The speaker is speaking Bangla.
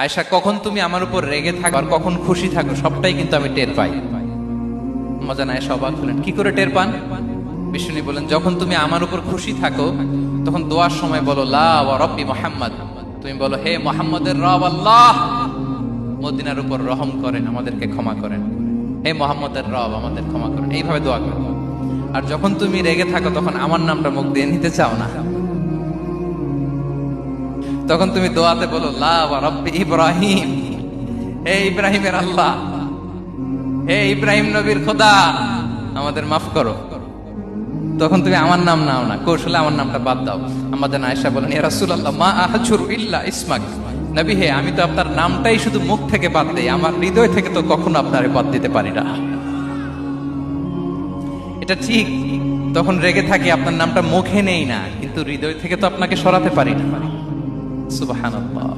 আয়েশা, কখন তুমি আমার উপর রেগে থাকো আর কখন খুশি থাকো সবটাই কিন্তু আমি টের পাই। মজা না, আয়েশা অবাক হলেন, কি করে টের পান? বিষ্ণু বলেন, যখন তুমি আমার উপর খুশি থাকো তখন দোয়ার সময় বলো লা ওয়া রাব্বি মুহাম্মদ, তুমি বলো হে মুহাম্মদের রব আল্লাহ, মদিনার উপর রহম করেন, আমাদেরকে ক্ষমা করেন, হে মুহাম্মদের রব আমাদের ক্ষমা করেন, এইভাবে দোয়া করো। আর যখন তুমি রেগে থাকো তখন আমার নামটা মুখ দিয়ে নিতে চাও না, তখন তুমি দোয়াতে বলো লা ওয়া রাব্বি ইব্রাহিম, হে ইব্রাহিমের আল্লাহ, হে ইব্রাহিম নবীর খোদা আমাদের মাফ করো। তখন তুমি আমার নাম নাও না, কৌশলে আমার নামটা বাদ দাও। আমাদের আয়েশা বলেন, ইয়া রাসূলুল্লাহ মা আহজুরু ইল্লা ইসমাক, নবী হে আমি তো আপনার নামটাই শুধু মুখ থেকে বাদ দেই, আমার হৃদয় থেকে তো কখনো আপনারে বাদ দিতে পারি না। এটা ঠিক, তখন রেগে থাকি, আপনার নামটা মুখে নেই না, কিন্তু হৃদয় থেকে তো আপনাকে সরাতে পারি না। সুবহানাল্লাহ।